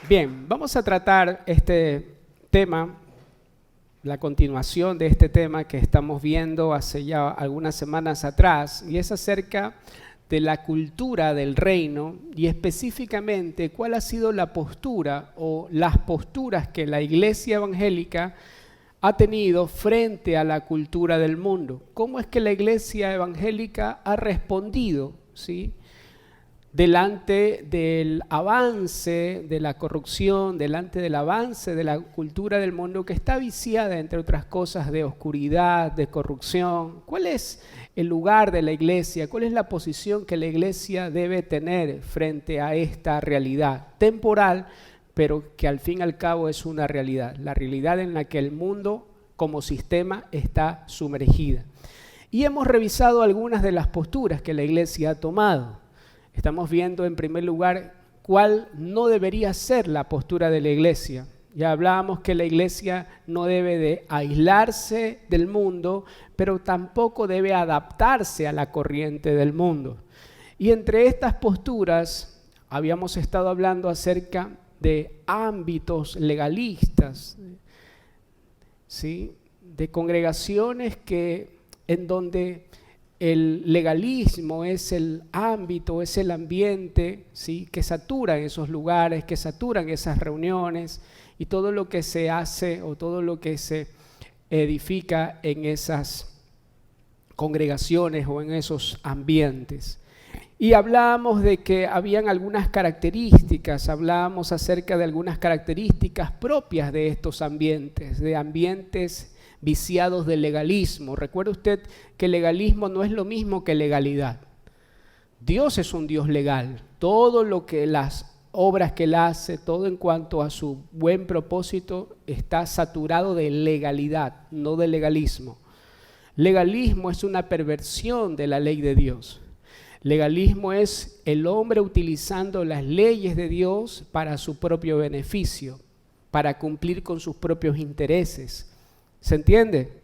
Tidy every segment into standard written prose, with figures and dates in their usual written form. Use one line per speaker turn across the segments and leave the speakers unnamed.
Bien, vamos a tratar este tema, la continuación de este tema que estamos viendo hace ya algunas semanas atrás, y es acerca de la cultura del reino y específicamente cuál ha sido la postura o las posturas que la iglesia evangélica ha tenido frente a la cultura del mundo. ¿Cómo es que la iglesia evangélica ha respondido, ¿sí?, delante del avance de la corrupción, delante del avance de la cultura del mundo que está viciada, entre otras cosas, de oscuridad, de corrupción? ¿Cuál es el lugar de la iglesia? ¿Cuál es la posición que la iglesia debe tener frente a esta realidad temporal, pero que al fin y al cabo es una realidad? La realidad en la que el mundo como sistema está sumergida. Y hemos revisado algunas de las posturas que la iglesia ha tomado. Estamos viendo en primer lugar cuál no debería ser la postura de la iglesia. Ya hablábamos que la iglesia no debe de aislarse del mundo, pero tampoco debe adaptarse a la corriente del mundo. Y entre estas posturas habíamos estado hablando acerca de ámbitos legalistas, ¿sí?, de congregaciones en donde el legalismo es el ámbito, es el ambiente, ¿sí?, que saturan esos lugares, que saturan esas reuniones y todo lo que se hace o todo lo que se edifica en esas congregaciones o en esos ambientes. Y hablábamos de que habían algunas características, hablábamos acerca de algunas características propias de estos ambientes, de ambientes viciados de legalismo. Recuerde usted que legalismo no es lo mismo que legalidad. Dios es un Dios legal. Todo lo que las obras que Él hace, todo en cuanto a su buen propósito, está saturado de legalidad, no de legalismo. Legalismo es una perversión de la ley de Dios. Legalismo es el hombre utilizando las leyes de Dios para su propio beneficio, para cumplir con sus propios intereses. ¿Se entiende?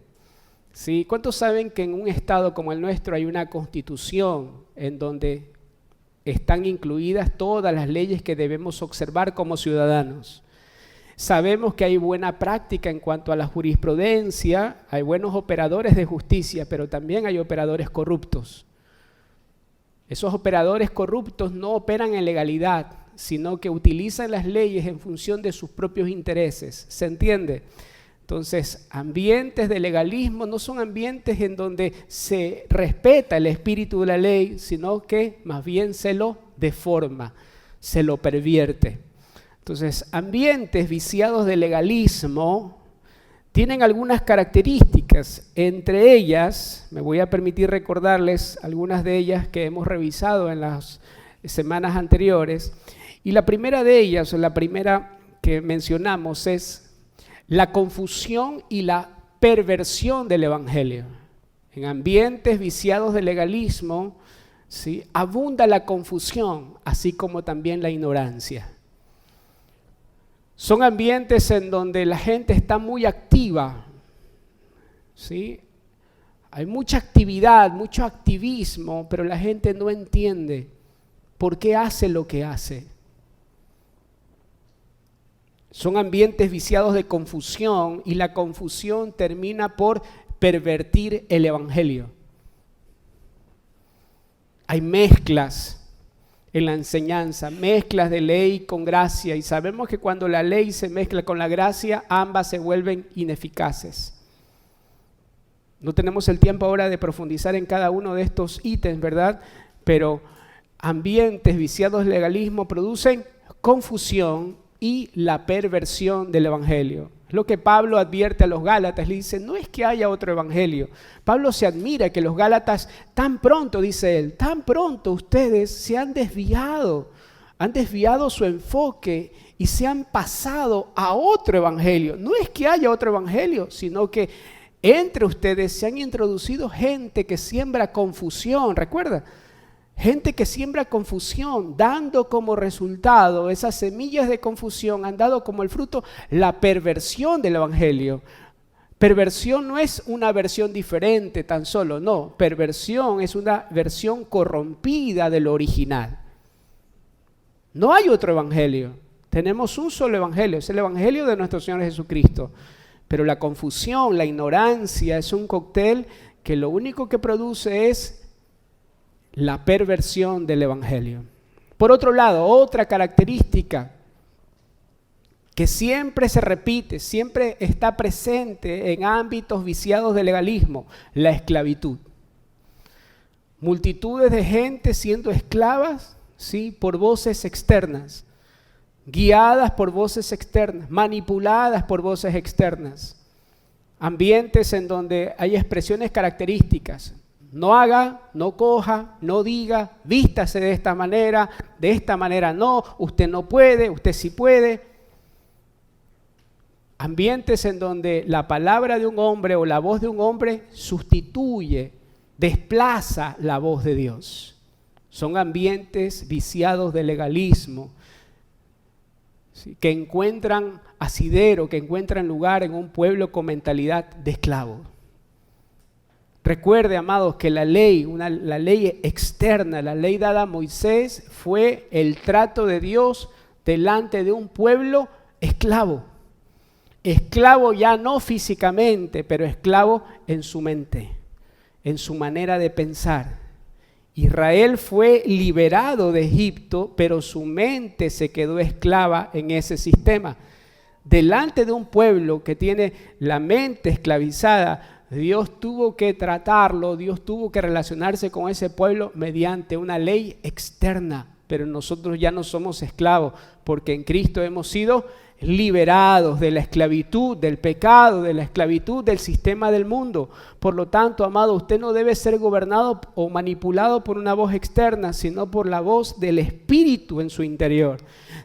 ¿Sí? ¿Cuántos saben que en un estado como el nuestro hay una constitución en donde están incluidas todas las leyes que debemos observar como ciudadanos? Sabemos que hay buena práctica en cuanto a la jurisprudencia, hay buenos operadores de justicia, pero también hay operadores corruptos. Esos operadores corruptos no operan en legalidad, sino que utilizan las leyes en función de sus propios intereses. ¿Se entiende? Entonces, ambientes de legalismo no son ambientes en donde se respeta el espíritu de la ley, sino que más bien se lo deforma, se lo pervierte. Entonces, ambientes viciados de legalismo tienen algunas características. Entre ellas, me voy a permitir recordarles algunas de ellas que hemos revisado en las semanas anteriores. Y la primera de ellas, o la primera que mencionamos, es la confusión y la perversión del evangelio. En ambientes viciados de legalismo, ¿sí?, abunda la confusión, así como también la ignorancia. Son ambientes en donde la gente está muy activa, ¿sí? Hay mucha actividad, mucho activismo, pero la gente no entiende por qué hace lo que hace. Son ambientes viciados de confusión y la confusión termina por pervertir el evangelio. Hay mezclas en la enseñanza, mezclas de ley con gracia, y sabemos que cuando la ley se mezcla con la gracia, ambas se vuelven ineficaces. No tenemos el tiempo ahora de profundizar en cada uno de estos ítems, ¿verdad? Pero ambientes viciados de legalismo producen confusión y la perversión del evangelio. Es lo que Pablo advierte a los Gálatas, le dice, no es que haya otro evangelio. Pablo se admira que los Gálatas tan pronto, dice él, tan pronto ustedes se han desviado su enfoque y se han pasado a otro evangelio. No es que haya otro evangelio, sino que entre ustedes se han introducido gente que siembra confusión, ¿recuerda? Gente que siembra confusión, dando como resultado, esas semillas de confusión han dado como el fruto la perversión del evangelio. Perversión no es una versión diferente tan solo, no. Perversión es una versión corrompida de lo original. No hay otro evangelio. Tenemos un solo evangelio, es el evangelio de nuestro Señor Jesucristo. Pero la confusión, la ignorancia es un cóctel que lo único que produce es la perversión del evangelio. Por otro lado, otra característica que siempre se repite, siempre está presente en ámbitos viciados de legalismo, la esclavitud. Multitudes de gente siendo esclavas, ¿sí?, por voces externas, guiadas por voces externas, manipuladas por voces externas. Ambientes en donde hay expresiones características. No haga, no coja, no diga, vístase de esta manera no, usted no puede, usted sí puede. Ambientes en donde la palabra de un hombre o la voz de un hombre sustituye, desplaza la voz de Dios. Son ambientes viciados de legalismo, ¿sí?, que encuentran asidero, que encuentran lugar en un pueblo con mentalidad de esclavo. Recuerde, amados, que la ley externa, la ley dada a Moisés, fue el trato de Dios delante de un pueblo esclavo. Esclavo ya no físicamente, pero esclavo en su mente, en su manera de pensar. Israel fue liberado de Egipto, pero su mente se quedó esclava en ese sistema. Delante de un pueblo que tiene la mente esclavizada, Dios tuvo que tratarlo, Dios tuvo que relacionarse con ese pueblo mediante una ley externa. Pero nosotros ya no somos esclavos, porque en Cristo hemos sido liberados de la esclavitud, del pecado, de la esclavitud del sistema del mundo. Por lo tanto, amado, usted no debe ser gobernado o manipulado por una voz externa, sino por la voz del Espíritu en su interior.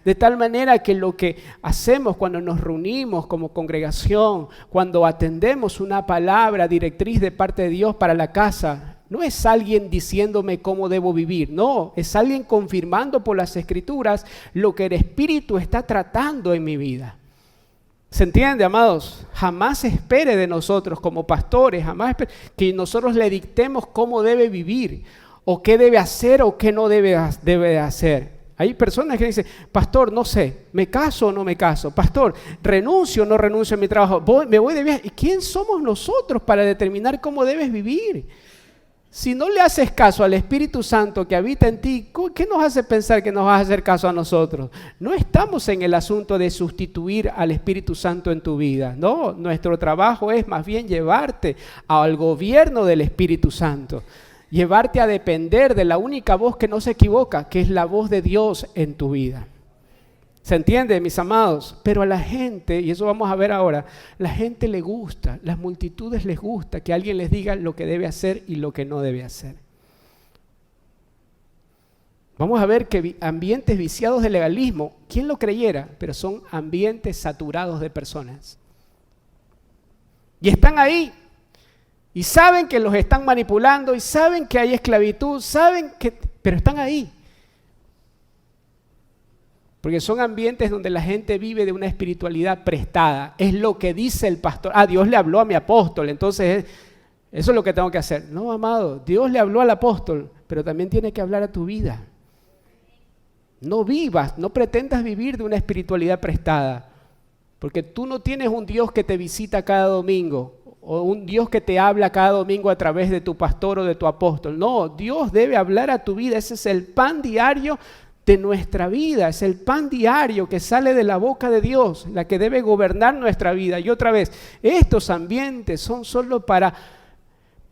De tal manera que lo que hacemos cuando nos reunimos como congregación, cuando atendemos una palabra directriz de parte de Dios para la casa, no es alguien diciéndome cómo debo vivir, no, es alguien confirmando por las Escrituras lo que el Espíritu está tratando en mi vida. ¿Se entiende, amados? Jamás espere de nosotros como pastores, jamás espere que nosotros le dictemos cómo debe vivir, o qué debe hacer o qué no debe hacer. Hay personas que dicen, pastor, no sé, ¿me caso o no me caso? Pastor, ¿renuncio o no renuncio a mi trabajo? ¿Me voy de viaje? ¿Y quién somos nosotros para determinar cómo debes vivir? Si no le haces caso al Espíritu Santo que habita en ti, ¿qué nos hace pensar que nos vas a hacer caso a nosotros? No estamos en el asunto de sustituir al Espíritu Santo en tu vida. No, nuestro trabajo es más bien llevarte al gobierno del Espíritu Santo. Llevarte a depender de la única voz que no se equivoca, que es la voz de Dios en tu vida. ¿Se entiende, mis amados? Pero a la gente, y eso vamos a ver ahora, la gente le gusta, las multitudes les gusta que alguien les diga lo que debe hacer y lo que no debe hacer. Vamos a ver que ambientes viciados de legalismo, ¿quién lo creyera? Pero son ambientes saturados de personas. Y están ahí, y saben que los están manipulando, y saben que hay esclavitud, pero están ahí. Porque son ambientes donde la gente vive de una espiritualidad prestada. Es lo que dice el pastor. Dios le habló a mi apóstol, entonces eso es lo que tengo que hacer. No, amado, Dios le habló al apóstol, pero también tiene que hablar a tu vida. No pretendas vivir de una espiritualidad prestada. Porque tú no tienes un Dios que te visita cada domingo, o un Dios que te habla cada domingo a través de tu pastor o de tu apóstol. No, Dios debe hablar a tu vida. Ese es el pan diario de nuestra vida, es el pan diario que sale de la boca de Dios, la que debe gobernar nuestra vida. Y otra vez, estos ambientes son solo para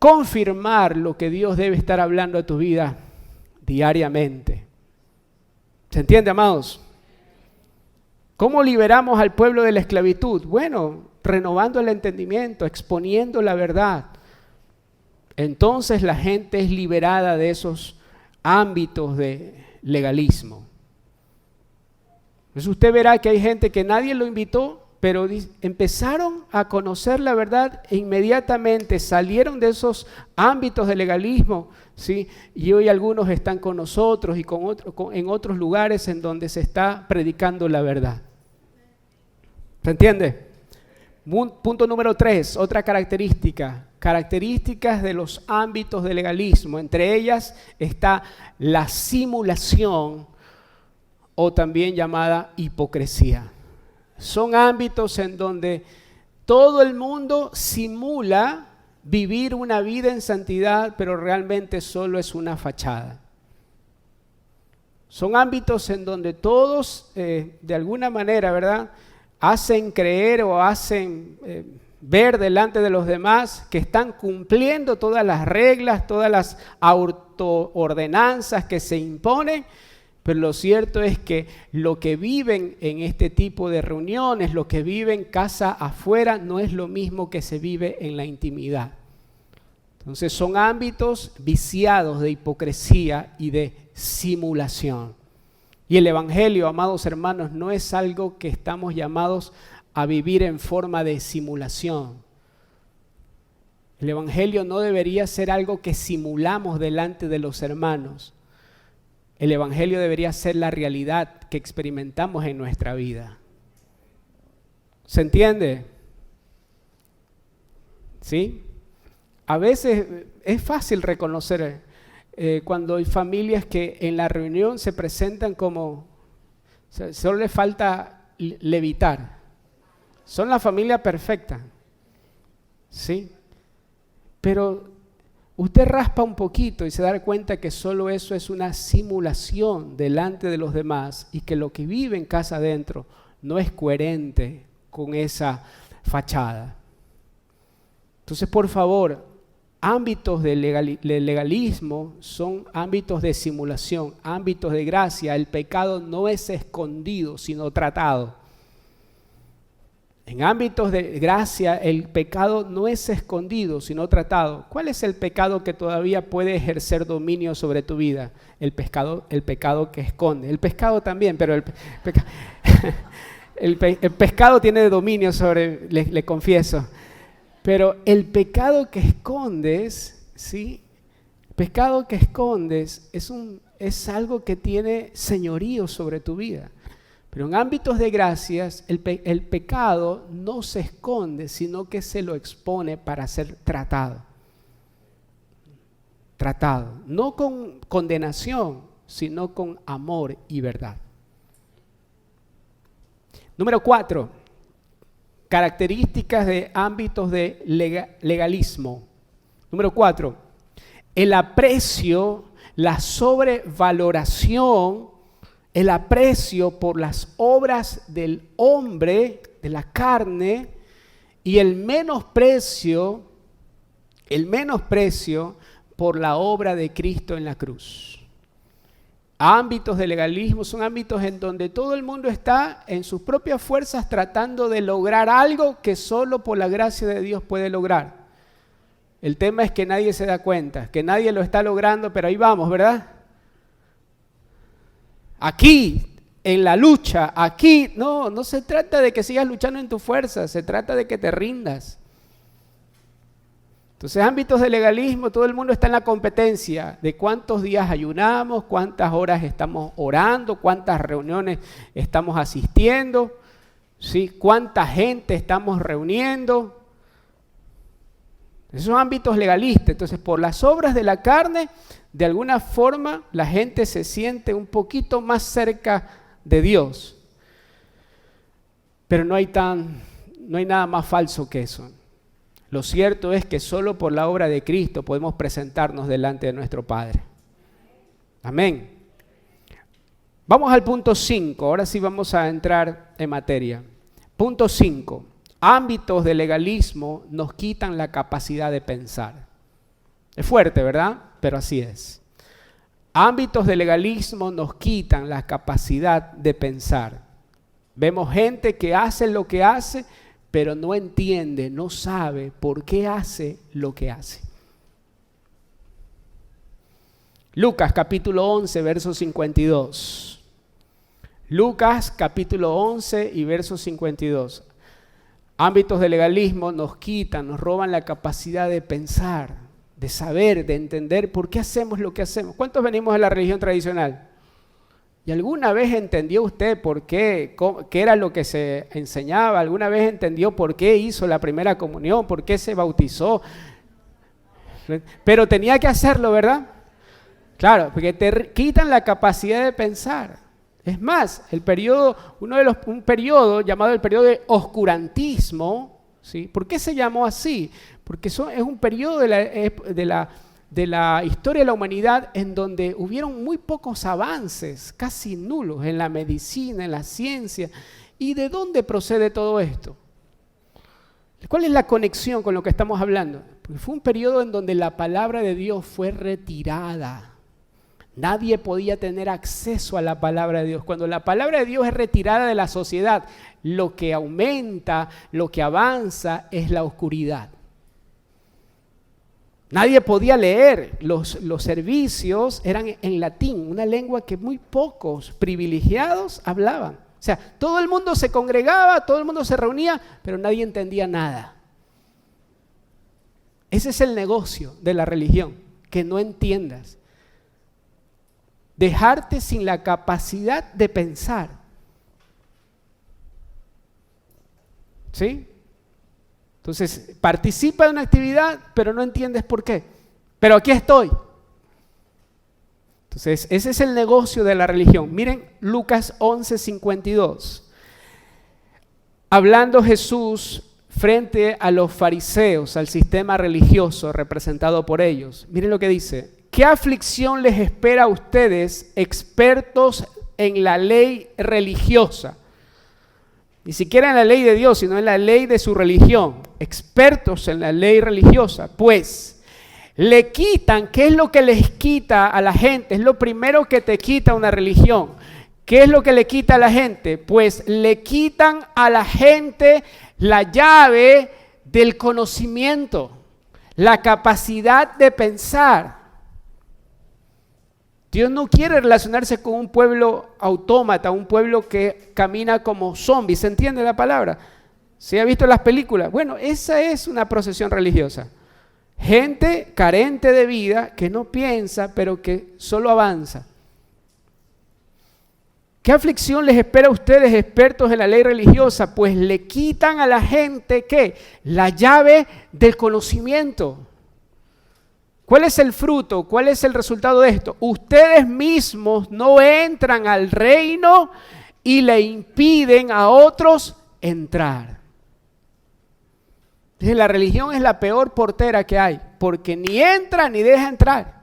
confirmar lo que Dios debe estar hablando a tu vida diariamente. ¿Se entiende, amados? ¿Cómo liberamos al pueblo de la esclavitud? Bueno, renovando el entendimiento, exponiendo la verdad. Entonces la gente es liberada de esos ámbitos de legalismo. Entonces usted verá que hay gente que nadie lo invitó, pero empezaron a conocer la verdad e inmediatamente salieron de esos ámbitos de legalismo, ¿sí? Y hoy algunos están con nosotros y en otros lugares en donde se está predicando la verdad. ¿Se entiende? Punto número 3, otra características de los ámbitos de legalismo. Entre ellas está la simulación o también llamada hipocresía. Son ámbitos en donde todo el mundo simula vivir una vida en santidad, pero realmente solo es una fachada. Son ámbitos en donde todos, de alguna manera, ¿verdad?, hacen creer o hacen ver delante de los demás que están cumpliendo todas las reglas, todas las autoordenanzas que se imponen, pero lo cierto es que lo que viven en este tipo de reuniones, lo que viven casa afuera, no es lo mismo que se vive en la intimidad. Entonces son ámbitos viciados de hipocresía y de simulación. Y el Evangelio, amados hermanos, no es algo que estamos llamados a vivir en forma de simulación. El Evangelio no debería ser algo que simulamos delante de los hermanos. El Evangelio debería ser la realidad que experimentamos en nuestra vida. ¿Se entiende? ¿Sí? A veces es fácil reconocer cuando hay familias que en la reunión se presentan como, solo les falta levitar. Son la familia perfecta, ¿sí? Pero usted raspa un poquito y se da cuenta que solo eso es una simulación delante de los demás y que lo que vive en casa adentro no es coherente con esa fachada. Entonces, por favor, ámbitos de legalismo son ámbitos de simulación, ámbitos de gracia. El pecado no es escondido, sino tratado. En ámbitos de gracia, el pecado no es escondido, sino tratado. ¿Cuál es el pecado que todavía puede ejercer dominio sobre tu vida? El pecado que esconde. El pescado también, pero el pescado tiene dominio sobre, le confieso. Pero el pecado que escondes, ¿sí? El pecado que escondes es algo que tiene señorío sobre tu vida. Pero en ámbitos de gracias, el pecado no se esconde, sino que se lo expone para ser tratado. Tratado, no con condenación, sino con amor y verdad. Número 4, características de ámbitos de legalismo. Número 4, el aprecio, la sobrevaloración, el aprecio por las obras del hombre, de la carne, y el menosprecio por la obra de Cristo en la cruz. Ámbitos de legalismo son ámbitos en donde todo el mundo está en sus propias fuerzas tratando de lograr algo que solo por la gracia de Dios puede lograr. El tema es que nadie se da cuenta, que nadie lo está logrando, pero ahí vamos, ¿verdad? Aquí, en la lucha, aquí, no se trata de que sigas luchando en tu fuerza, se trata de que te rindas. Entonces, ámbitos de legalismo, todo el mundo está en la competencia de cuántos días ayunamos, cuántas horas estamos orando, cuántas reuniones estamos asistiendo, ¿sí? Cuánta gente estamos reuniendo. Esos son ámbitos legalistas. Entonces, por las obras de la carne, de alguna forma, la gente se siente un poquito más cerca de Dios. Pero no hay nada más falso que eso. Lo cierto es que solo por la obra de Cristo podemos presentarnos delante de nuestro Padre. Amén. Vamos al punto 5. Ahora sí vamos a entrar en materia. Punto 5. Ámbitos de legalismo nos quitan la capacidad de pensar. Es fuerte, ¿verdad? Pero así es. Ámbitos de legalismo nos quitan la capacidad de pensar. Vemos gente que hace lo que hace, pero no entiende, no sabe por qué hace lo que hace. Lucas capítulo 11, verso 52. Lucas capítulo 11 y verso 52. Ámbitos de legalismo nos quitan, nos roban la capacidad de pensar, de saber, de entender por qué hacemos lo que hacemos. ¿Cuántos venimos de la religión tradicional? ¿Y alguna vez entendió usted por qué era lo que se enseñaba? ¿Alguna vez entendió por qué hizo la primera comunión? ¿Por qué se bautizó? Pero tenía que hacerlo, ¿verdad? Claro, porque te quitan la capacidad de pensar. Es más, un periodo llamado el periodo de oscurantismo, ¿sí? ¿Por qué se llamó así? Porque es un periodo de la historia de la humanidad en donde hubieron muy pocos avances, casi nulos, en la medicina, en la ciencia. ¿Y de dónde procede todo esto? ¿Cuál es la conexión con lo que estamos hablando? Porque fue un periodo en donde la palabra de Dios fue retirada. Nadie podía tener acceso a la palabra de Dios. Cuando la palabra de Dios es retirada de la sociedad, lo que aumenta, lo que avanza es la oscuridad. Nadie podía leer, los servicios eran en latín, una lengua que muy pocos privilegiados hablaban. O sea, todo el mundo se congregaba, todo el mundo se reunía, pero nadie entendía nada. Ese es el negocio de la religión, que no entiendas. Dejarte sin la capacidad de pensar. ¿Sí? Entonces, participa de una actividad, pero no entiendes por qué. Pero aquí estoy. Entonces, ese es el negocio de la religión. Miren Lucas 11:52. Hablando Jesús frente a los fariseos, al sistema religioso representado por ellos. Miren lo que dice. ¿Qué aflicción les espera a ustedes, expertos en la ley religiosa? Ni siquiera en la ley de Dios, sino en la ley de su religión. Expertos en la ley religiosa. Pues, le quitan, ¿qué es lo que les quita a la gente? Es lo primero que te quita una religión. ¿Qué es lo que le quita a la gente? Pues le quitan a la gente la llave del conocimiento, la capacidad de pensar. Dios no quiere relacionarse con un pueblo autómata, un pueblo que camina como zombie. ¿Se entiende la palabra? ¿Se ha visto las películas? Bueno, esa es una procesión religiosa. Gente carente de vida, que no piensa, pero que solo avanza. ¿Qué aflicción les espera a ustedes, expertos en la ley religiosa? Pues le quitan a la gente, ¿qué? La llave del conocimiento. ¿Cuál es el fruto? ¿Cuál es el resultado de esto? Ustedes mismos no entran al reino y le impiden a otros entrar. La religión es la peor portera que hay, porque ni entra ni deja entrar.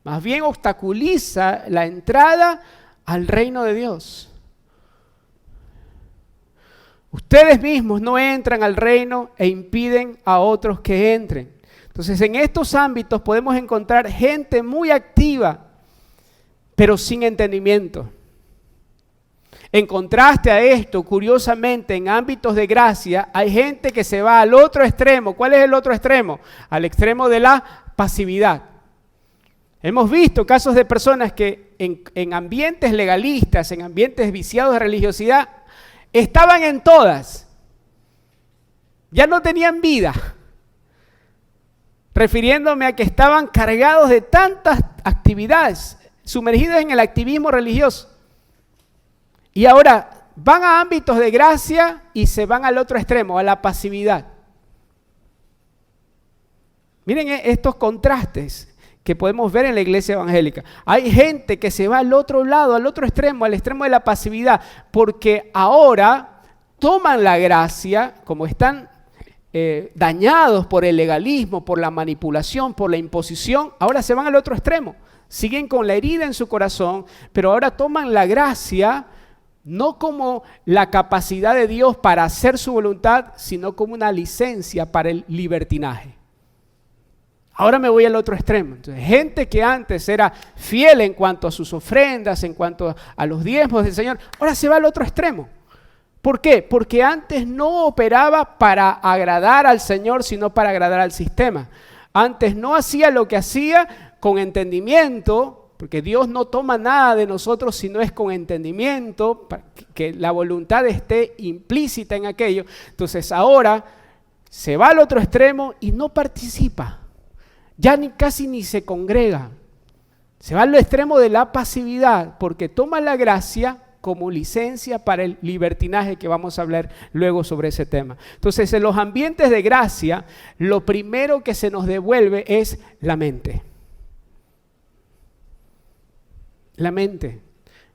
Más bien obstaculiza la entrada al reino de Dios. Ustedes mismos no entran al reino e impiden a otros que entren. Entonces, en estos ámbitos podemos encontrar gente muy activa, pero sin entendimiento. En contraste a esto, curiosamente, en ámbitos de gracia, hay gente que se va al otro extremo. ¿Cuál es el otro extremo? Al extremo de la pasividad. Hemos visto casos de personas que en ambientes legalistas, en ambientes viciados de religiosidad, estaban en todas. Ya no tenían vida. Refiriéndome a que estaban cargados de tantas actividades, sumergidos en el activismo religioso. Y ahora van a ámbitos de gracia y se van al otro extremo, a la pasividad. Miren estos contrastes que podemos ver en la iglesia evangélica. Hay gente que se va al otro lado, al otro extremo, al extremo de la pasividad, porque ahora toman la gracia, como están dañados por el legalismo, por la manipulación, por la imposición, ahora se van al otro extremo. Siguen con la herida en su corazón, pero ahora toman la gracia no como la capacidad de Dios para hacer su voluntad, sino como una licencia para el libertinaje. Ahora me voy al otro extremo. Entonces, gente que antes era fiel en cuanto a sus ofrendas, en cuanto a los diezmos del Señor, ahora se va al otro extremo. ¿Por qué? Porque antes no operaba para agradar al Señor, sino para agradar al sistema. Antes no hacía lo que hacía con entendimiento, porque Dios no toma nada de nosotros si no es con entendimiento, para que la voluntad esté implícita en aquello. Entonces ahora se va al otro extremo y no participa. Ya casi ni se congrega. Se va al extremo de la pasividad, porque toma la gracia como licencia para el libertinaje, que vamos a hablar luego sobre ese tema. Entonces, en los ambientes de gracia, lo primero que se nos devuelve es la mente. La mente.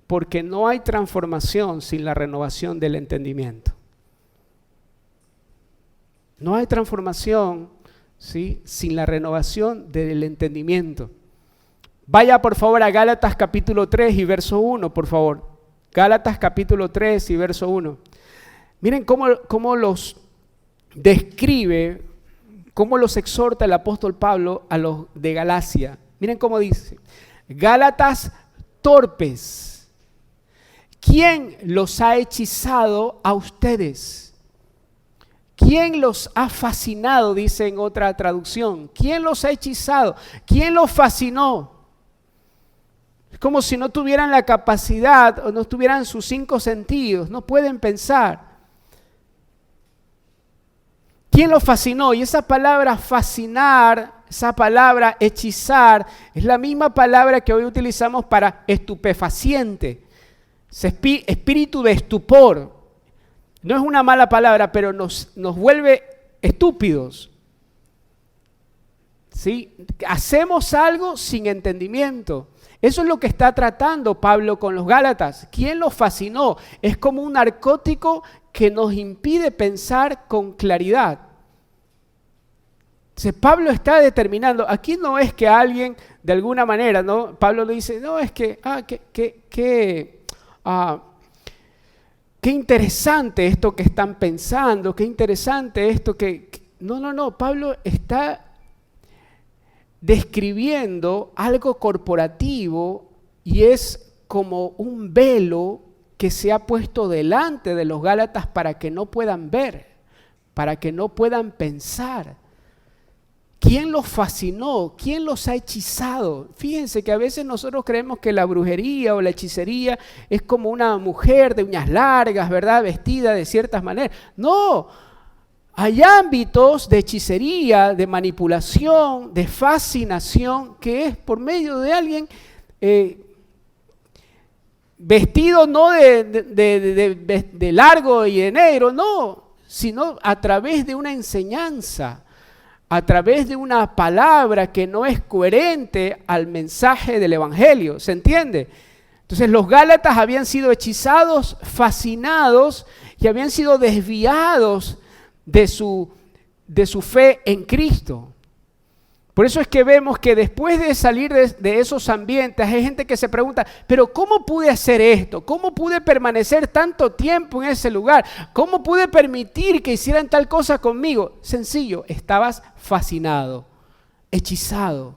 Porque no hay transformación sin la renovación del entendimiento. No hay transformación, ¿sí?, sin la renovación del entendimiento. Vaya por favor a Gálatas capítulo 3 y verso 1, por favor. Gálatas capítulo 3 y verso 1. Miren cómo los describe, cómo los exhorta el apóstol Pablo a los de Galacia. Miren cómo dice: Gálatas torpes, ¿quién los ha hechizado a ustedes? ¿Quién los ha fascinado? Dice en otra traducción. ¿Quién los ha hechizado? ¿Quién los fascinó? Es como si no tuvieran la capacidad o no tuvieran sus 5 sentidos, no pueden pensar. ¿Quién los fascinó? Y esa palabra fascinar, esa palabra hechizar, es la misma palabra que hoy utilizamos para estupefaciente, espíritu de estupor. No es una mala palabra, pero nos vuelve estúpidos. ¿Sí? Hacemos algo sin entendimiento. Eso es lo que está tratando Pablo con los Gálatas. ¿Quién los fascinó? Es como un narcótico que nos impide pensar con claridad. Entonces Pablo está determinando, aquí no es que alguien de alguna manera, ¿no? Pablo le dice, no, es que, qué interesante esto que están pensando, qué interesante esto que... No, Pablo está describiendo algo corporativo y es como un velo que se ha puesto delante de los Gálatas para que no puedan ver, para que no puedan pensar. ¿Quién los fascinó? ¿Quién los ha hechizado? Fíjense que a veces nosotros creemos que la brujería o la hechicería es como una mujer de uñas largas, ¿verdad? Vestida de ciertas maneras. No, hay ámbitos de hechicería, de manipulación, de fascinación, que es por medio de alguien vestido no de largo y de negro, no, sino a través de una enseñanza, a través de una palabra que no es coherente al mensaje del Evangelio, ¿se entiende? Entonces los Gálatas habían sido hechizados, fascinados y habían sido desviados de su fe en Cristo. Por eso es que vemos que después de salir de esos ambientes hay gente que se pregunta, pero ¿cómo pude hacer esto? ¿Cómo pude permanecer tanto tiempo en ese lugar? ¿Cómo pude permitir que hicieran tal cosa conmigo? Sencillo, estabas fascinado, hechizado.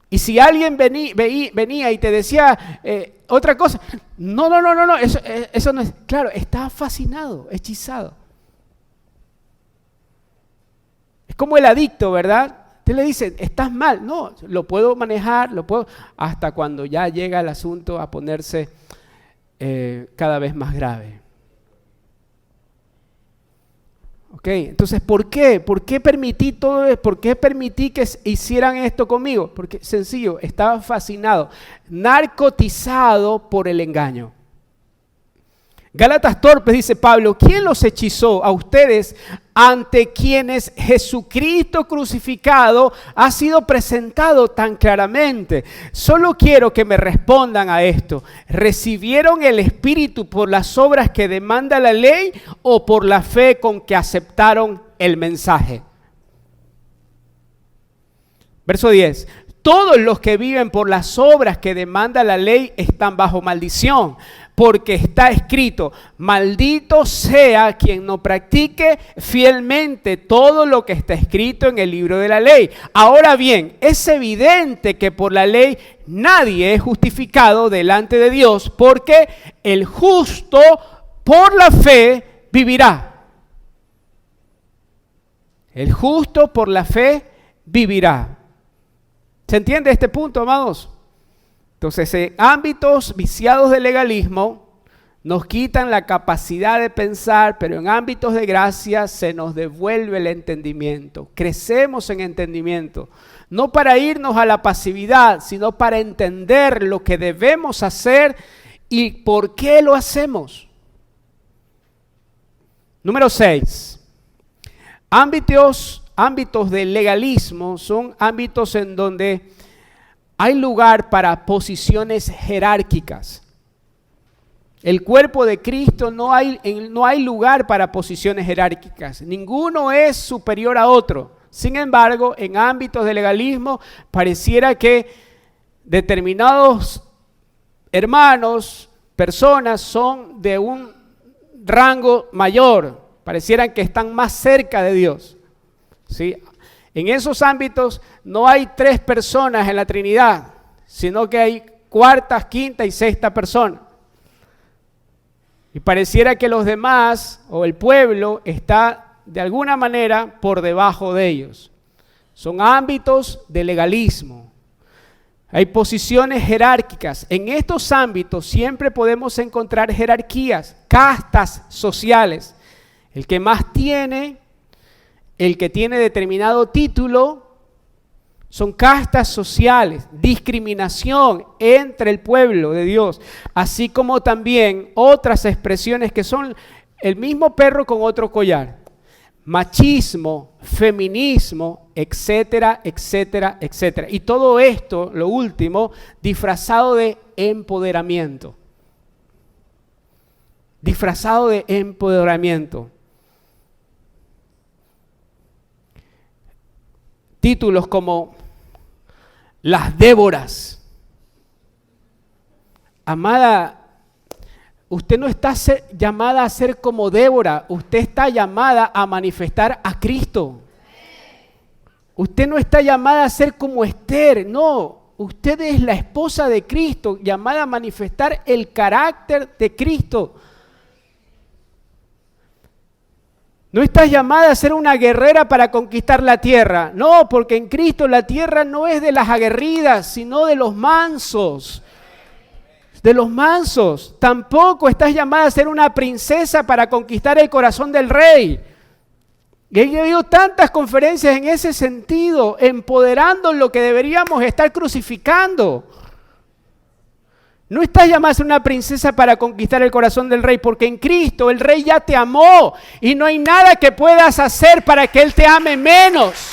Y si alguien venía y te decía otra cosa, no, eso no es, claro, estabas fascinado, hechizado. Es como el adicto, ¿verdad? Te le dicen, estás mal. No, lo puedo manejar, hasta cuando ya llega el asunto a ponerse cada vez más grave. ¿Ok? Entonces, ¿por qué? ¿Por qué permití todo esto? ¿Por qué permití que hicieran esto conmigo? Porque, sencillo, estaba fascinado, narcotizado por el engaño. Gálatas torpes, dice Pablo, ¿quién los hechizó a ustedes ante quienes Jesucristo crucificado ha sido presentado tan claramente? Solo quiero que me respondan a esto. ¿Recibieron el Espíritu por las obras que demanda la ley o por la fe con que aceptaron el mensaje? Verso 10. Todos los que viven por las obras que demanda la ley están bajo maldición, porque está escrito, maldito sea quien no practique fielmente todo lo que está escrito en el libro de la ley. Ahora bien, es evidente que por la ley nadie es justificado delante de Dios, porque el justo por la fe vivirá. El justo por la fe vivirá. ¿Se entiende este punto, amados? Entonces, en ámbitos viciados de legalismo nos quitan la capacidad de pensar, pero en ámbitos de gracia se nos devuelve el entendimiento. Crecemos en entendimiento, no para irnos a la pasividad, sino para entender lo que debemos hacer y por qué lo hacemos. Número 6. Ámbitos de legalismo son ámbitos en donde hay lugar para posiciones jerárquicas. El cuerpo de Cristo no hay lugar para posiciones jerárquicas. Ninguno es superior a otro. Sin embargo, en ámbitos de legalismo pareciera que determinados hermanos, personas son de un rango mayor. Parecieran que están más cerca de Dios. ¿Sí? En esos ámbitos no hay 3 personas en la Trinidad, sino que hay cuarta, quinta y sexta persona. Y pareciera que los demás o el pueblo está de alguna manera por debajo de ellos. Son ámbitos de legalismo. Hay posiciones jerárquicas. En estos ámbitos siempre podemos encontrar jerarquías, castas sociales. El que más tiene, el que tiene determinado título, son castas sociales, discriminación entre el pueblo de Dios, así como también otras expresiones que son el mismo perro con otro collar. Machismo, feminismo, etcétera, etcétera, etcétera. Y todo esto, lo último, disfrazado de empoderamiento. Disfrazado de empoderamiento. Títulos como las Déboras. Amada, usted no está llamada a ser como Débora, usted está llamada a manifestar a Cristo. Usted no está llamada a ser como Esther, no. Usted es la esposa de Cristo, llamada a manifestar el carácter de Cristo. No estás llamada a ser una guerrera para conquistar la tierra. No, porque en Cristo la tierra no es de las aguerridas, sino de los mansos. De los mansos. Tampoco estás llamada a ser una princesa para conquistar el corazón del rey. Y he habido tantas conferencias en ese sentido, empoderando lo que deberíamos estar crucificando. No estás llamada a ser una princesa para conquistar el corazón del rey, porque en Cristo el rey ya te amó y no hay nada que puedas hacer para que él te ame menos.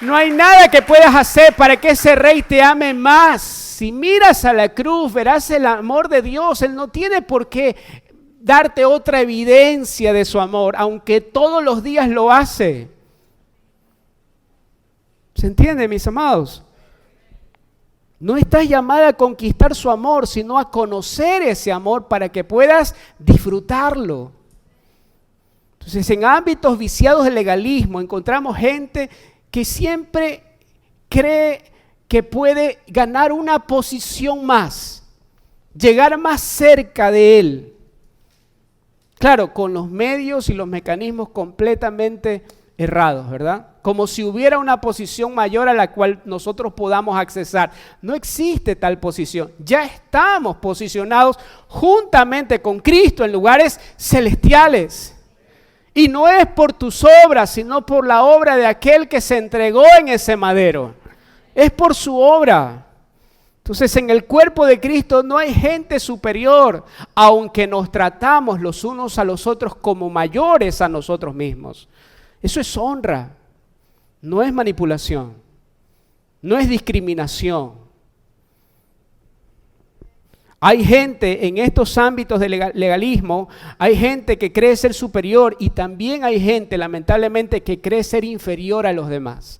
No hay nada que puedas hacer para que ese rey te ame más. Si miras a la cruz, verás el amor de Dios. Él no tiene por qué darte otra evidencia de su amor, aunque todos los días lo hace. ¿Se entiende, mis amados? No estás llamada a conquistar su amor, sino a conocer ese amor para que puedas disfrutarlo. Entonces, en ámbitos viciados del legalismo, encontramos gente que siempre cree que puede ganar una posición más, llegar más cerca de él. Claro, con los medios y los mecanismos completamente errados, ¿verdad? Como si hubiera una posición mayor a la cual nosotros podamos accesar. No existe tal posición. Ya estamos posicionados juntamente con Cristo en lugares celestiales. Y no es por tus obras, sino por la obra de aquel que se entregó en ese madero. Es por su obra. Entonces, en el cuerpo de Cristo no hay gente superior, aunque nos tratamos los unos a los otros como mayores a nosotros mismos. Eso es honra, no es manipulación, no es discriminación. Hay gente en estos ámbitos de legalismo, hay gente que cree ser superior y también hay gente, lamentablemente, que cree ser inferior a los demás.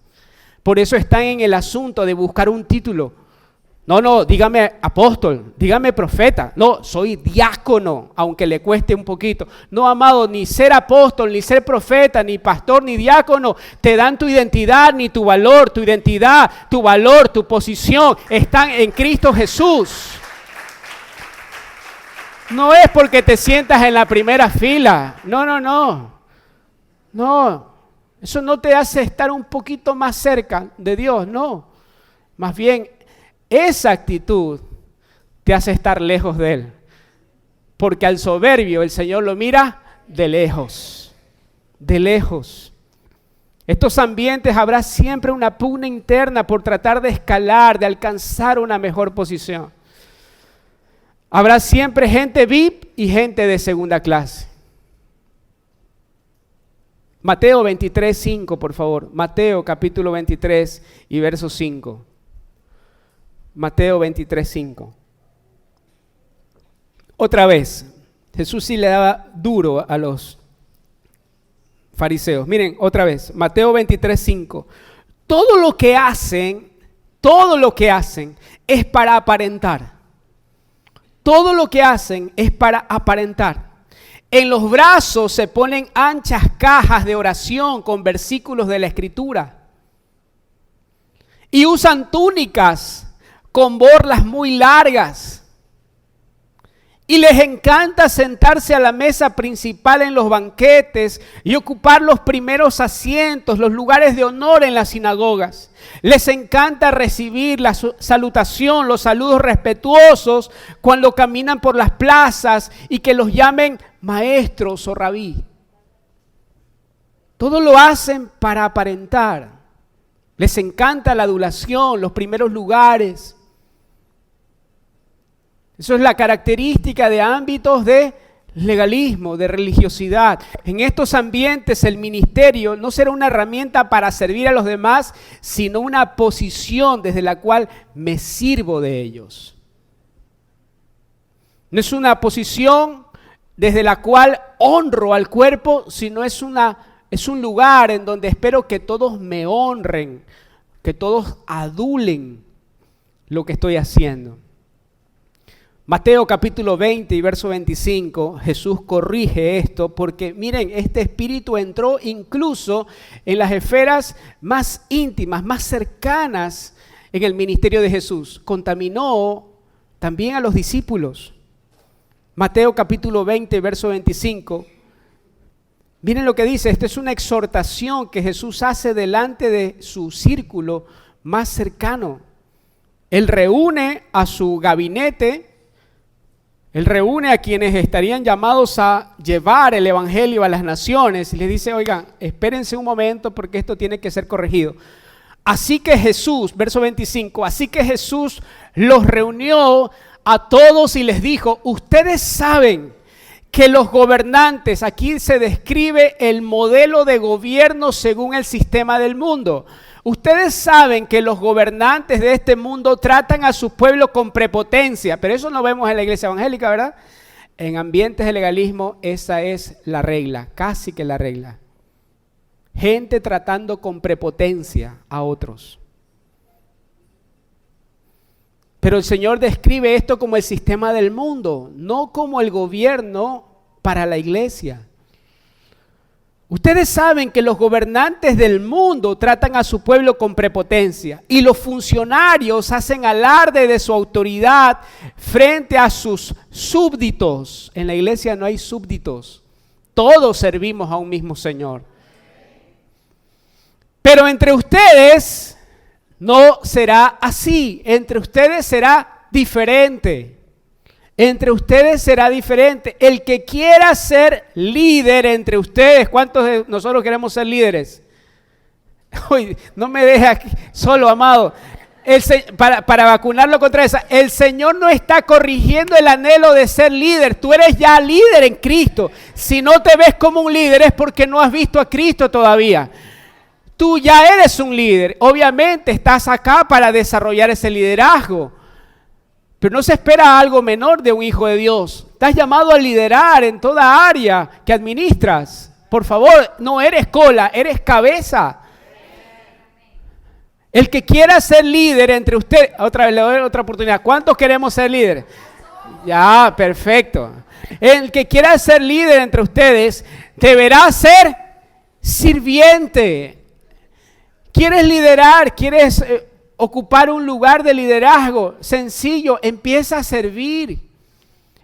Por eso están en el asunto de buscar un título. No, dígame apóstol, dígame profeta. No, soy diácono, aunque le cueste un poquito. No, amado, ni ser apóstol, ni ser profeta, ni pastor, ni diácono te dan tu identidad, ni tu valor. Tu identidad, tu valor, tu posición están en Cristo Jesús. No es porque te sientas en la primera fila. No. Eso no te hace estar un poquito más cerca de Dios, no. Más bien, esa actitud te hace estar lejos de Él. Porque al soberbio el Señor lo mira de lejos. De lejos. Estos ambientes habrá siempre una pugna interna por tratar de escalar, de alcanzar una mejor posición. Habrá siempre gente VIP y gente de segunda clase. Mateo 23, 5, por favor. Mateo capítulo 23 y verso 5. Mateo 23, 5. Otra vez, Jesús sí le daba duro a los fariseos. Miren, otra vez, Mateo 23, 5. Todo lo que hacen es para aparentar. Todo lo que hacen es para aparentar. En los brazos se ponen anchas cajas de oración con versículos de la Escritura. Y usan túnicas con borlas muy largas. Y les encanta sentarse a la mesa principal en los banquetes y ocupar los primeros asientos, los lugares de honor en las sinagogas. Les encanta recibir la salutación, los saludos respetuosos cuando caminan por las plazas y que los llamen maestros o rabí. Todo lo hacen para aparentar. Les encanta la adulación, los primeros lugares. Eso es la característica de ámbitos de legalismo, de religiosidad. En estos ambientes el ministerio no será una herramienta para servir a los demás, sino una posición desde la cual me sirvo de ellos. No es una posición desde la cual honro al cuerpo, sino es un lugar en donde espero que todos me honren, que todos adulen lo que estoy haciendo. Mateo capítulo 20 y verso 25, Jesús corrige esto porque miren, este espíritu entró incluso en las esferas más íntimas, más cercanas en el ministerio de Jesús. Contaminó también a los discípulos. Mateo capítulo 20, verso 25. Miren lo que dice, esta es una exhortación que Jesús hace delante de su círculo más cercano. Él reúne a su gabinete. Él reúne a quienes estarían llamados a llevar el evangelio a las naciones y les dice, oigan, espérense un momento porque esto tiene que ser corregido. Así que Jesús, verso 25, así que Jesús los reunió a todos y les dijo, ustedes saben que los gobernantes, aquí se describe el modelo de gobierno según el sistema del mundo. Ustedes saben que los gobernantes de este mundo tratan a su pueblo con prepotencia, pero eso no vemos en la iglesia evangélica, ¿verdad? En ambientes de legalismo esa es la regla, casi que la regla. Gente tratando con prepotencia a otros. Pero el Señor describe esto como el sistema del mundo, no como el gobierno para la iglesia. Ustedes saben que los gobernantes del mundo tratan a su pueblo con prepotencia y los funcionarios hacen alarde de su autoridad frente a sus súbditos. En la iglesia no hay súbditos, todos servimos a un mismo Señor. Pero entre ustedes no será así, entre ustedes será diferente. Entre ustedes será diferente. El que quiera ser líder entre ustedes, ¿cuántos de nosotros queremos ser líderes? Uy, no me deje aquí solo, amado. Para vacunarlo contra esa, el Señor no está corrigiendo el anhelo de ser líder. Tú eres ya líder en Cristo. Si no te ves como un líder es porque no has visto a Cristo todavía. Tú ya eres un líder. Obviamente estás acá para desarrollar ese liderazgo. Pero no se espera algo menor de un hijo de Dios. Estás llamado a liderar en toda área que administras. Por favor, no eres cola, eres cabeza. El que quiera ser líder entre ustedes, otra vez le doy otra oportunidad. ¿Cuántos queremos ser líderes? Ya, perfecto. El que quiera ser líder entre ustedes deberá ser sirviente. ¿Quieres liderar? ¿Quieres ocupar un lugar de liderazgo? Sencillo, empieza a servir.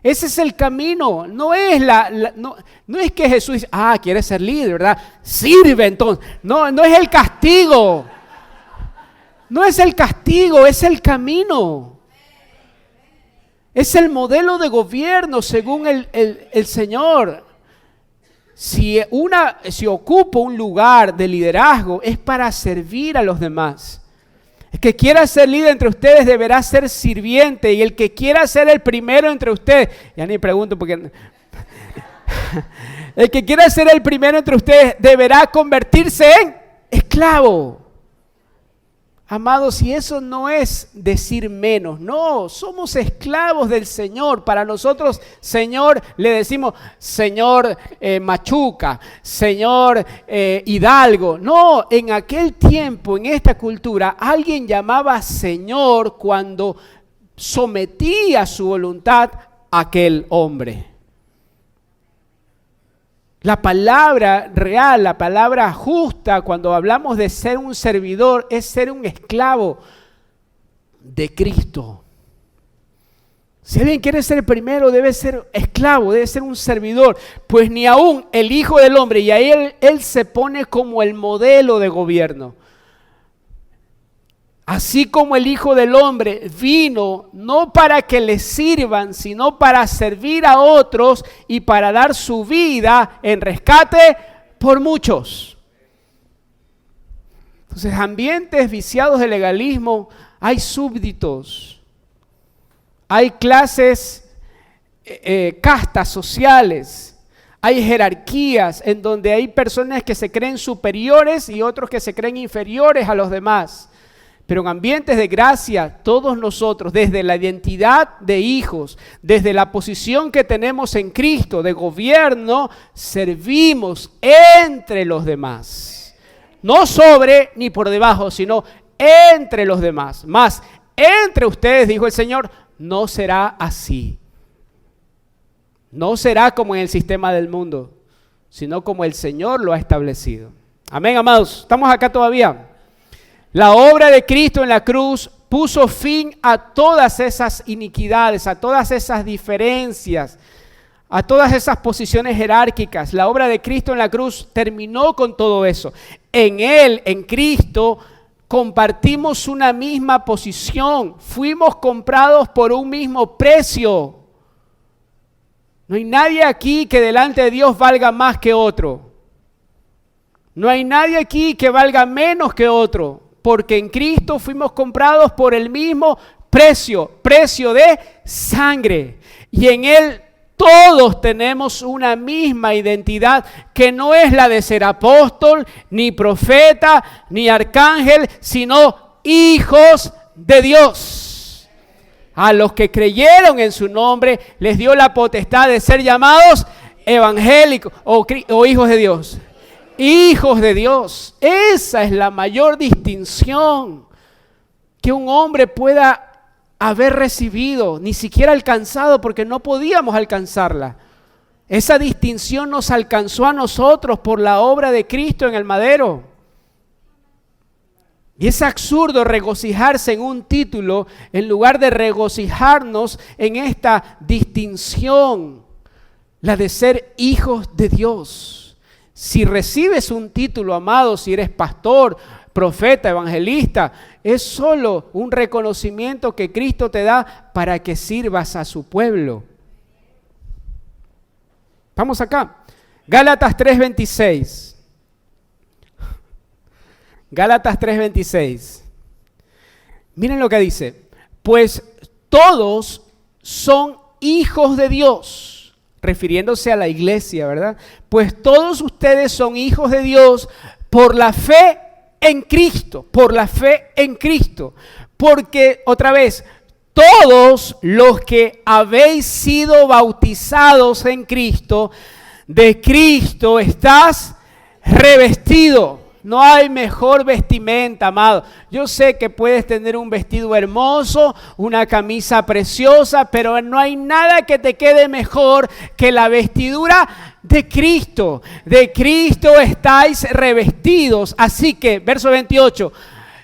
Ese es el camino. No es no es que Jesús dice, quieres ser líder, ¿verdad? Sirve entonces. No es el castigo. No es el castigo, es el camino. Es el modelo de gobierno según el Señor. Si ocupo un lugar de liderazgo es para servir a los demás. El que quiera ser líder entre ustedes deberá ser sirviente, y el que quiera ser el primero entre ustedes, ya ni pregunto porque El que quiera ser el primero entre ustedes deberá convertirse en esclavo. Amados, y eso no es decir menos, no, somos esclavos del Señor. Para nosotros, Señor, le decimos Señor Machuca, Señor Hidalgo. No, en aquel tiempo, en esta cultura, alguien llamaba Señor cuando sometía su voluntad a aquel hombre. La palabra real, la palabra justa, cuando hablamos de ser un servidor, es ser un esclavo de Cristo. Si alguien quiere ser el primero, debe ser esclavo, debe ser un servidor. Pues ni aún el Hijo del Hombre, y ahí él se pone como el modelo de gobierno. Así como el Hijo del Hombre vino no para que le sirvan, sino para servir a otros y para dar su vida en rescate por muchos. Entonces, ambientes viciados de legalismo, hay súbditos, hay clases, castas sociales, hay jerarquías en donde hay personas que se creen superiores y otros que se creen inferiores a los demás. Pero en ambientes de gracia, todos nosotros, desde la identidad de hijos, desde la posición que tenemos en Cristo de gobierno, servimos entre los demás. No sobre ni por debajo, sino entre los demás. Más, entre ustedes, dijo el Señor, no será así. No será como en el sistema del mundo, sino como el Señor lo ha establecido. Amén, amados. ¿Estamos acá todavía? La obra de Cristo en la cruz puso fin a todas esas iniquidades, a todas esas diferencias, a todas esas posiciones jerárquicas. La obra de Cristo en la cruz terminó con todo eso. En Él, en Cristo, compartimos una misma posición. Fuimos comprados por un mismo precio. No hay nadie aquí que delante de Dios valga más que otro. No hay nadie aquí que valga menos que otro. Porque en Cristo fuimos comprados por el mismo precio de sangre. Y en Él todos tenemos una misma identidad que no es la de ser apóstol, ni profeta, ni arcángel, sino hijos de Dios. A los que creyeron en su nombre les dio la potestad de ser llamados evangélicos o hijos de Dios. Hijos de Dios, esa es la mayor distinción que un hombre pueda haber recibido, ni siquiera alcanzado porque no podíamos alcanzarla. Esa distinción nos alcanzó a nosotros por la obra de Cristo en el madero. Y es absurdo regocijarse en un título en lugar de regocijarnos en esta distinción, la de ser hijos de Dios. Si recibes un título, amado, si eres pastor, profeta, evangelista, es solo un reconocimiento que Cristo te da para que sirvas a su pueblo. Vamos acá. Gálatas 3:26. Gálatas 3:26. Miren lo que dice. Pues todos son hijos de Dios. Refiriéndose a la iglesia, ¿verdad? Pues todos ustedes son hijos de Dios por la fe en Cristo, por la fe en Cristo. Porque, otra vez, todos los que habéis sido bautizados en Cristo, de Cristo estás revestido. No hay mejor vestimenta, amado. Yo sé que puedes tener un vestido hermoso, una camisa preciosa, pero no hay nada que te quede mejor que la vestidura de Cristo. De Cristo estáis revestidos. Así que, verso 28,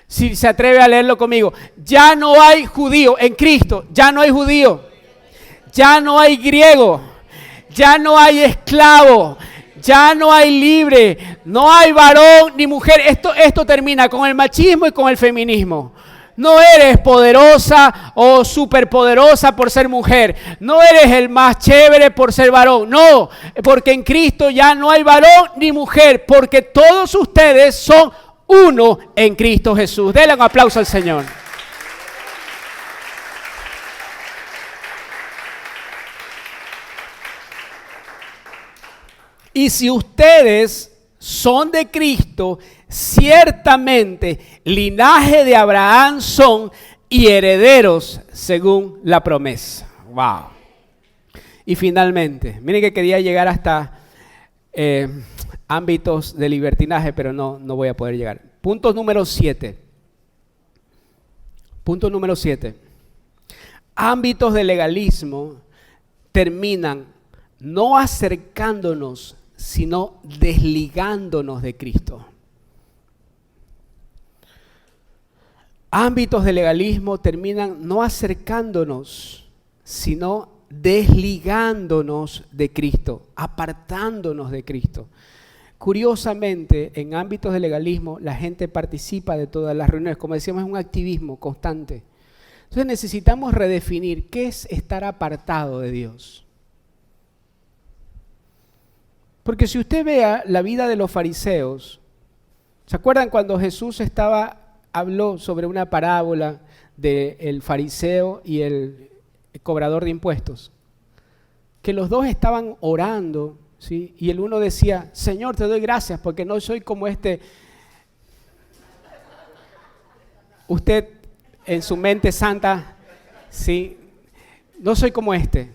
si se atreve a leerlo conmigo. Ya no hay judío en Cristo, ya no hay judío. Ya no hay griego, ya no hay esclavo. Ya no hay libre, no hay varón ni mujer. Esto termina con el machismo y con el feminismo. No eres poderosa o superpoderosa por ser mujer. No eres el más chévere por ser varón. No, porque en Cristo ya no hay varón ni mujer, porque todos ustedes son uno en Cristo Jesús. Denle un aplauso al Señor. Y si ustedes son de Cristo, ciertamente linaje de Abraham son y herederos según la promesa. Wow. Y finalmente, miren que quería llegar hasta ámbitos de libertinaje, pero no voy a poder llegar. Punto número 7. Punto número 7. Ámbitos de legalismo terminan no acercándonos, sino desligándonos de Cristo. Ámbitos de legalismo terminan no acercándonos, sino desligándonos de Cristo, apartándonos de Cristo. Curiosamente, en ámbitos de legalismo, la gente participa de todas las reuniones. Como decíamos, es un activismo constante. Entonces necesitamos redefinir qué es estar apartado de Dios. Porque si usted vea la vida de los fariseos, ¿se acuerdan cuando Jesús habló sobre una parábola del fariseo y el cobrador de impuestos? Que los dos estaban orando, ¿sí? Y el uno decía, Señor, te doy gracias porque no soy como este. Usted en su mente santa, ¿sí? No soy como este.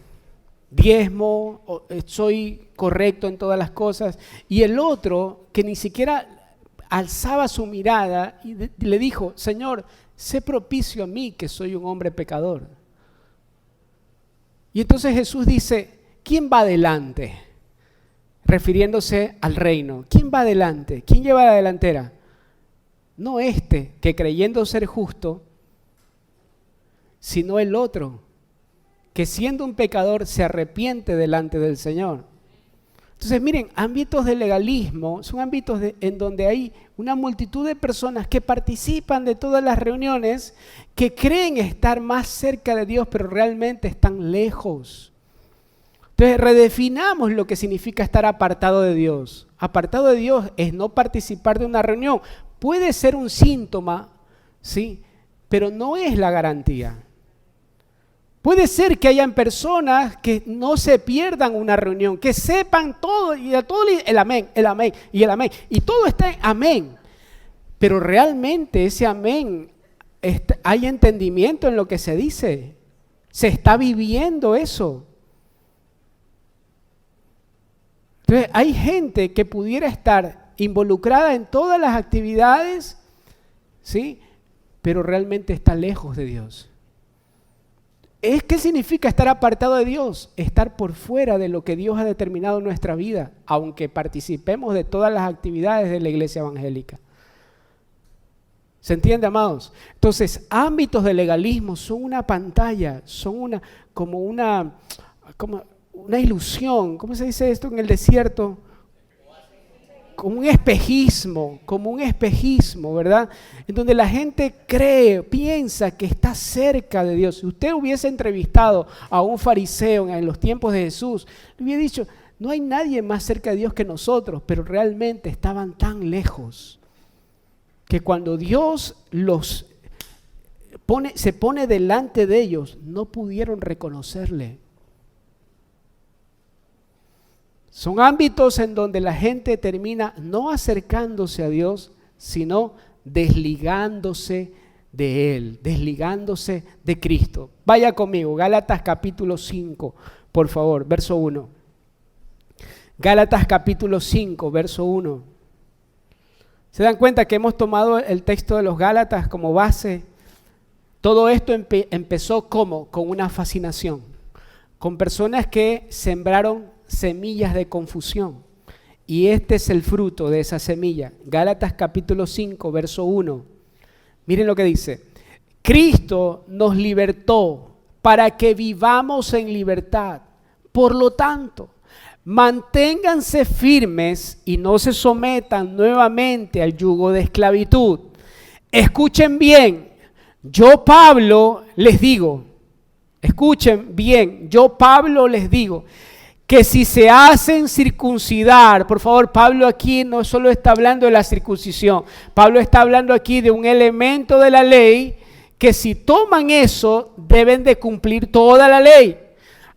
Diezmo, soy correcto en todas las cosas. Y el otro, que ni siquiera alzaba su mirada y le dijo, Señor, sé propicio a mí que soy un hombre pecador. Y entonces Jesús dice, ¿quién va adelante? Refiriéndose al reino. ¿Quién va adelante? ¿Quién lleva la delantera? No este, que creyendo ser justo, sino el otro, que siendo un pecador se arrepiente delante del Señor. Entonces miren, ámbitos de legalismo son ámbitos en donde hay una multitud de personas que participan de todas las reuniones, que creen estar más cerca de Dios, pero realmente están lejos. Entonces redefinamos lo que significa estar apartado de Dios. Apartado de Dios es no participar de una reunión. Puede ser un síntoma, ¿sí? Pero no es la garantía. Puede ser que hayan personas que no se pierdan una reunión, que sepan todo y a todo el amén, el amén y el amén. Y todo está en amén. Pero realmente ese amén, hay entendimiento en lo que se dice. Se está viviendo eso. Entonces hay gente que pudiera estar involucrada en todas las actividades, ¿sí? Pero realmente está lejos de Dios. ¿Qué significa estar apartado de Dios? Estar por fuera de lo que Dios ha determinado en nuestra vida, aunque participemos de todas las actividades de la iglesia evangélica. ¿Se entiende, amados? Entonces, ámbitos de legalismo son una pantalla, son como una ilusión. ¿Cómo se dice esto en el desierto? Como un espejismo, ¿verdad? En donde la gente piensa que está cerca de Dios. Si usted hubiese entrevistado a un fariseo en los tiempos de Jesús, le hubiera dicho, no hay nadie más cerca de Dios que nosotros, pero realmente estaban tan lejos que cuando Dios se pone delante de ellos, no pudieron reconocerle. Son ámbitos en donde la gente termina no acercándose a Dios, sino desligándose de Él, desligándose de Cristo. Vaya conmigo, Gálatas capítulo 5, por favor, verso 1. Gálatas capítulo 5, verso 1. ¿Se dan cuenta que hemos tomado el texto de los Gálatas como base? Todo esto empezó ¿cómo? Con una fascinación, con personas que sembraron semillas de confusión. Y este es el fruto de esa semilla. Gálatas capítulo 5, verso 1. Miren lo que dice. Cristo nos libertó para que vivamos en libertad. Por lo tanto, manténganse firmes y no se sometan nuevamente al yugo de esclavitud. Escuchen bien, yo Pablo les digo, escuchen bien, yo Pablo les digo, que si se hacen circuncidar, por favor, Pablo aquí no solo está hablando de la circuncisión, Pablo está hablando aquí de un elemento de la ley que si toman eso deben de cumplir toda la ley.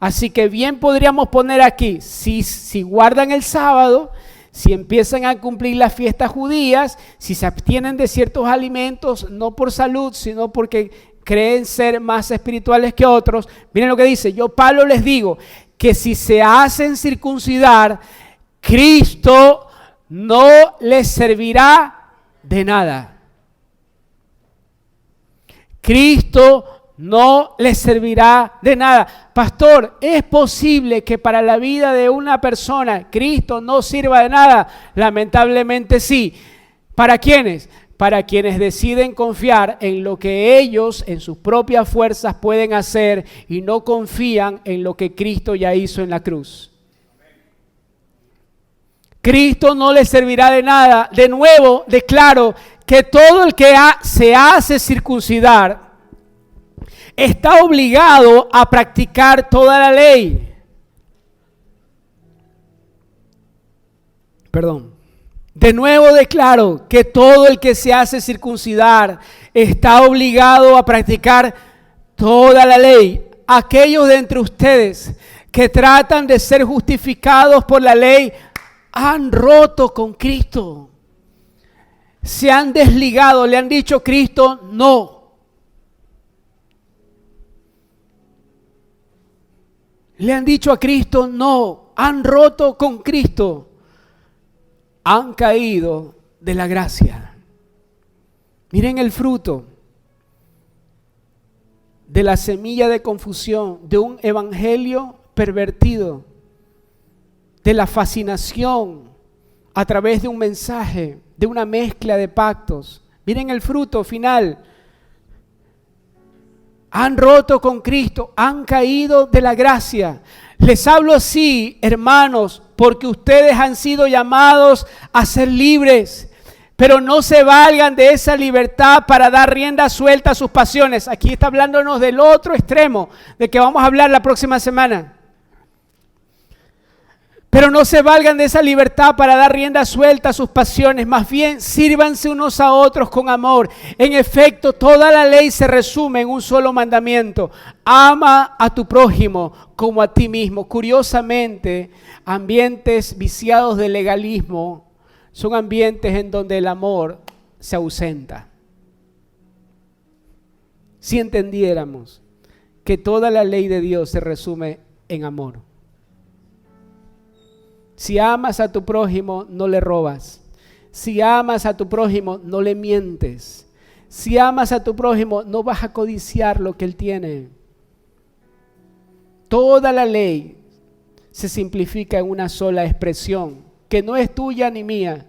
Así que bien podríamos poner aquí, si guardan el sábado, si empiezan a cumplir las fiestas judías, si se abstienen de ciertos alimentos, no por salud, sino porque creen ser más espirituales que otros. Miren lo que dice, yo Pablo les digo que si se hacen circuncidar, Cristo no les servirá de nada. Cristo no les servirá de nada. Pastor, ¿es posible que para la vida de una persona Cristo no sirva de nada? Lamentablemente sí. ¿Para quiénes? Para quienes deciden confiar en lo que ellos en sus propias fuerzas pueden hacer y no confían en lo que Cristo ya hizo en la cruz. Cristo no les servirá de nada. De nuevo, declaro que todo el que se hace circuncidar está obligado a practicar toda la ley. Perdón. De nuevo declaro que todo el que se hace circuncidar está obligado a practicar toda la ley. Aquellos de entre ustedes que tratan de ser justificados por la ley han roto con Cristo. Se han desligado, le han dicho Cristo no. Le han dicho a Cristo no, han roto con Cristo, han caído de la gracia. Miren el fruto de la semilla de confusión, de un evangelio pervertido, de la fascinación a través de un mensaje, de una mezcla de pactos. Miren el fruto final. Han roto con Cristo, han caído de la gracia. Les hablo así, hermanos, porque ustedes han sido llamados a ser libres, pero no se valgan de esa libertad para dar rienda suelta a sus pasiones. Aquí está hablándonos del otro extremo, de que vamos a hablar la próxima semana. Pero no se valgan de esa libertad para dar rienda suelta a sus pasiones, más bien sírvanse unos a otros con amor. En efecto, toda la ley se resume en un solo mandamiento: ama a tu prójimo como a ti mismo. Curiosamente, ambientes viciados de legalismo son ambientes en donde el amor se ausenta. Si entendiéramos que toda la ley de Dios se resume en amor. Si amas a tu prójimo, no le robas. Si amas a tu prójimo, no le mientes. Si amas a tu prójimo, no vas a codiciar lo que él tiene. Toda la ley se simplifica en una sola expresión, que no es tuya ni mía,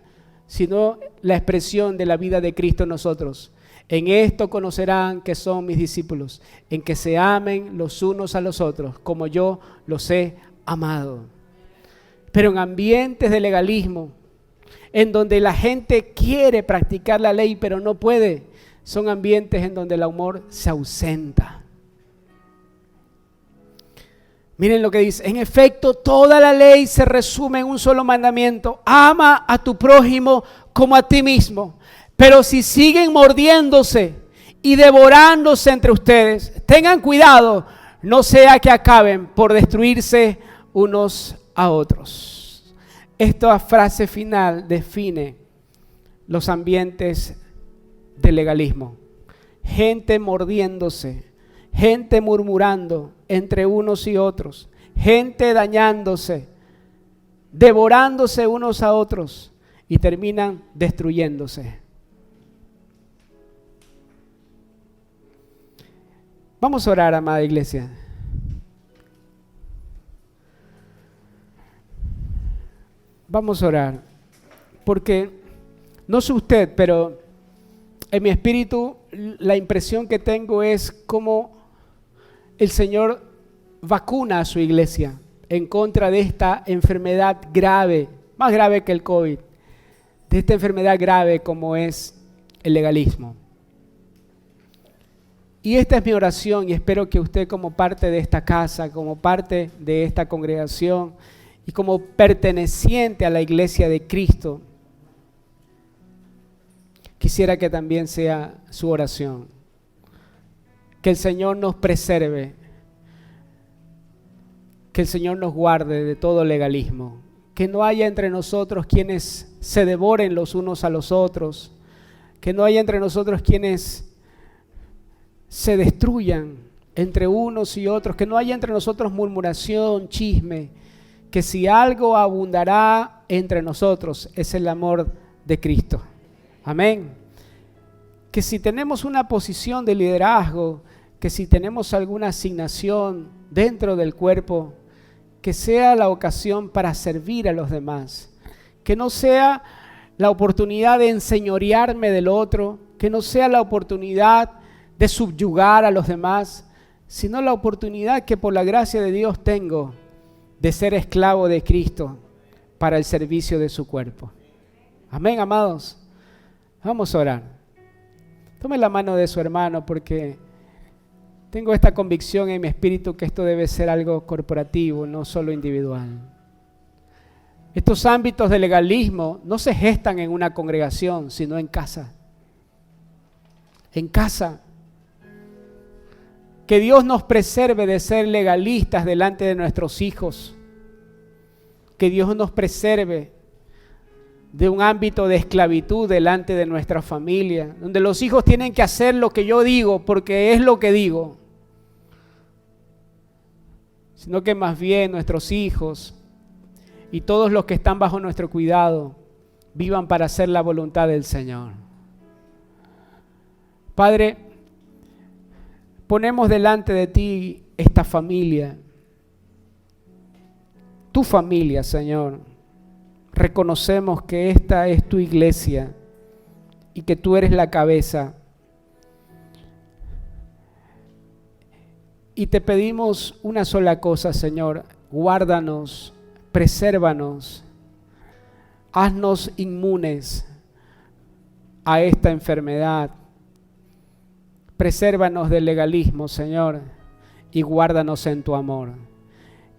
sino la expresión de la vida de Cristo en nosotros. En esto conocerán que son mis discípulos, en que se amen los unos a los otros, como yo los he amado. Pero en ambientes de legalismo, en donde la gente quiere practicar la ley pero no puede, son ambientes en donde el amor se ausenta. Miren lo que dice: en efecto, toda la ley se resume en un solo mandamiento: ama a tu prójimo como a ti mismo. Pero si siguen mordiéndose y devorándose entre ustedes, tengan cuidado, no sea que acaben por destruirse unos a otros. Esta frase final define los ambientes de legalismo. Gente mordiéndose, gente murmurando entre unos y otros, gente dañándose, devorándose unos a otros y terminan destruyéndose. Vamos a orar, amada iglesia. Vamos a orar, porque no sé usted, pero en mi espíritu la impresión que tengo es como el Señor vacuna a su iglesia en contra de esta enfermedad grave, más grave que el COVID, de esta enfermedad grave como es el legalismo. Y esta es mi oración y espero que usted, como parte de esta casa, como parte de esta congregación y como perteneciente a la iglesia de Cristo, quisiera que también sea su oración. Que el Señor nos preserve Que el Señor nos guarde de todo legalismo. Que no haya entre nosotros quienes se devoren los unos a los otros. Que no haya entre nosotros quienes se destruyan entre unos y otros. Que no haya entre nosotros murmuración, chisme. Que si algo abundará entre nosotros es el amor de Cristo. Amén. Que si tenemos una posición de liderazgo, que si tenemos alguna asignación dentro del cuerpo, que sea la ocasión para servir a los demás. Que no sea la oportunidad de enseñorearme del otro, que no sea la oportunidad de subyugar a los demás, sino la oportunidad que por la gracia de Dios tengo de ser esclavo de Cristo para el servicio de su cuerpo. Amén, amados. Vamos a orar. Tome la mano de su hermano porque tengo esta convicción en mi espíritu que esto debe ser algo corporativo, no solo individual. Estos ámbitos de legalismo no se gestan en una congregación, sino en casa. En casa. Que Dios nos preserve de ser legalistas delante de nuestros hijos. Que Dios nos preserve de un ámbito de esclavitud delante de nuestra familia, donde los hijos tienen que hacer lo que yo digo porque es lo que digo. Sino que más bien nuestros hijos y todos los que están bajo nuestro cuidado vivan para hacer la voluntad del Señor. Padre, ponemos delante de ti esta familia, tu familia, Señor. Reconocemos que esta es tu iglesia y que tú eres la cabeza. Y te pedimos una sola cosa, Señor: guárdanos, presérvanos, haznos inmunes a esta enfermedad. Presérvanos del legalismo, Señor, y guárdanos en tu amor.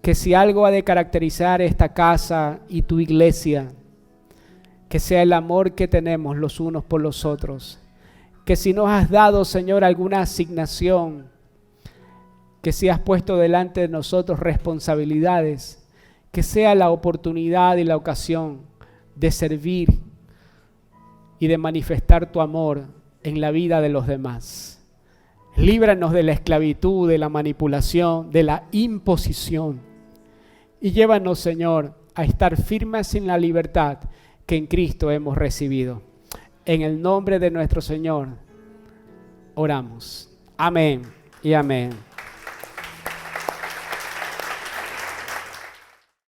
Que si algo ha de caracterizar esta casa y tu iglesia, que sea el amor que tenemos los unos por los otros. Que si nos has dado, Señor, alguna asignación, que si has puesto delante de nosotros responsabilidades, que sea la oportunidad y la ocasión de servir y de manifestar tu amor en la vida de los demás. Líbranos de la esclavitud, de la manipulación, de la imposición. Y llévanos, Señor, a estar firmes en la libertad que en Cristo hemos recibido. En el nombre de nuestro Señor oramos. Amén y amén.